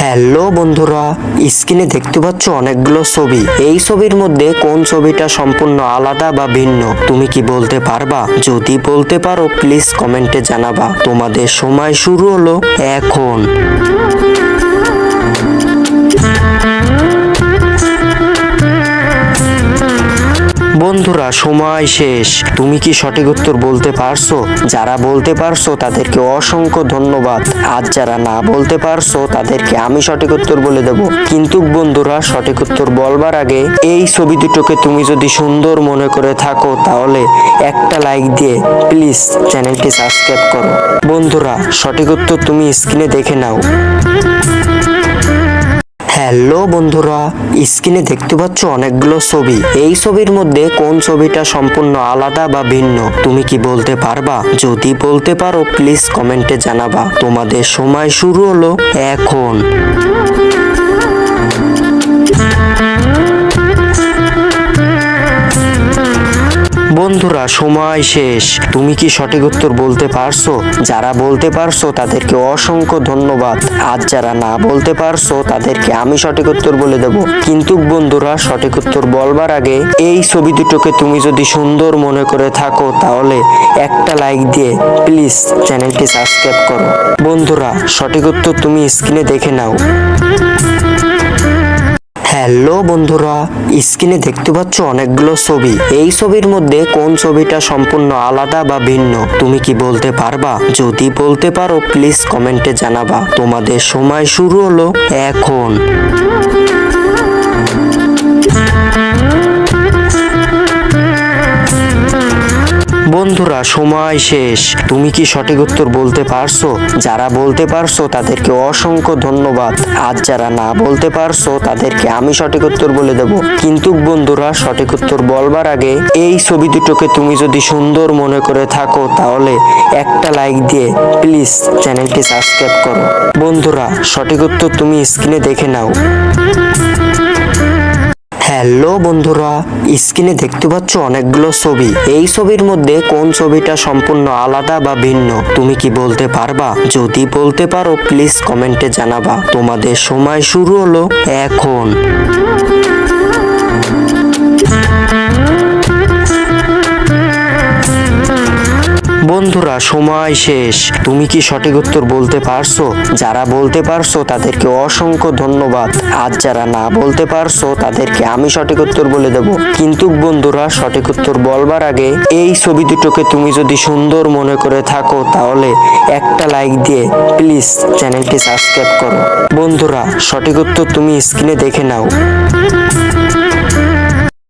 Hello বন্ধুরা, স্ক্রিনে দেখতে পাচ্ছ অনেকগুলো ছবি। এই ছবির মধ্যে কোন ছবিটা সম্পূর্ণ আলাদা বা ভিন্ন তুমি কি বলতে পারবা? যদি বলতে পারো প্লিজ কমেন্টে জানাবা। তোমাদের সময় শুরু হলো এখন। বন্ধুরা সময় শেষ। তুমি কি সঠিক উত্তর বলতে পারছো? যারা বলতে পারছো তাদেরকে অসংখ্য ধন্যবাদ। আর যারা না বলতে পারছো তাদেরকে আমি সঠিক উত্তর বলে দেব। কিন্তু বন্ধুরা সঠিক উত্তর বলবার আগে এই ছবি দুটোকে তুমি যদি সুন্দর মনে করে থাকো তাহলে একটা লাইক দিয়ে প্লিজ চ্যানেলটি সাবস্ক্রাইব করো। বন্ধুরা সঠিক উত্তর তুমি স্ক্রিনে দেখে নাও। হ্যালো বন্ধুরা, স্ক্রিনে দেখতে পাচ্ছ অনেকগুলো ছবি। এই ছবির মধ্যে কোন ছবিটা সম্পূর্ণ আলাদা বা ভিন্ন তুমি কি বলতে পারবা? যদি বলতে পারো প্লিজ কমেন্টে জানাবা। তোমাদের সময় শুরু হলো এখন। বন্ধুরা সময় শেষ। তুমি কি সঠিক উত্তর বলতে পারছো? যারা বলতে পারছো তাদেরকে অসংখ্য ধন্যবাদ। আর যারা না বলতে পারছো তাদেরকে আমি সঠিক উত্তর বলে দেব। কিন্তু বন্ধুরা সঠিক উত্তর বলবার আগে এই ছবি দুটোকে তুমি যদি সুন্দর মনে করে থাকো তাহলে একটা লাইক দিয়ে প্লিজ চ্যানেলটি সাবস্ক্রাইব করো। বন্ধুরা সঠিক উত্তর তুমি স্ক্রিনে দেখে নাও। হ্যালো বন্ধুরা, স্ক্রিনে দেখতে পাচ্ছ অনেকগুলো ছবি। এই ছবির মধ্যে কোন ছবিটা সম্পূর্ণ আলাদা বা ভিন্ন তুমি কি বলতে পারবা? যদি বলতে পারো প্লিজ কমেন্টে জানাবা। তোমাদের সময় শুরু হলো এখন। বন্ধুরা সময় শেষ। তুমি কি সঠিক উত্তর বলতে পারছো? যারা বলতে পারছো তাদেরকে অসংখ্য ধন্যবাদ। আর যারা না বলতে পারছো তাদেরকে আমি সঠিক উত্তর বলে দেব। কিন্তু বন্ধুরা সঠিক উত্তর বলবার আগে এই ছবি দুটোকে তুমি যদি সুন্দর মনে করে থাকো তাহলে একটা লাইক দিয়ে প্লিজ চ্যানেলটি সাবস্ক্রাইব করো। বন্ধুরা সঠিক উত্তর তুমি স্ক্রিনে দেখে নাও। হ্যালো বন্ধুরা, স্ক্রিনে দেখতে পাচ্ছ অনেকগুলো ছবি। এই ছবির মধ্যে কোন ছবিটা সম্পূর্ণ আলাদা বা ভিন্ন তুমি কি বলতে পারবা? যদি বলতে পারো প্লিজ কমেন্টে জানাবা। তোমাদের সময় শুরু হলো এখন। বন্ধুরা সময় শেষ। তুমি কি সঠিক উত্তর বলতে পারছো? যারা বলতে পারছো তাদেরকে অসংখ্য ধন্যবাদ। আর যারা না বলতে পারছো তাদেরকে আমি সঠিক উত্তর বলে দেব। কিন্তু বন্ধুরা সঠিক উত্তর বলবার আগে এই ছবি দুটোকে তুমি যদি সুন্দর মনে করে থাকো তাহলে একটা লাইক দিয়ে প্লিজ চ্যানেলটি সাবস্ক্রাইব করো। বন্ধুরা সঠিক উত্তর তুমি স্ক্রিনে দেখে নাও।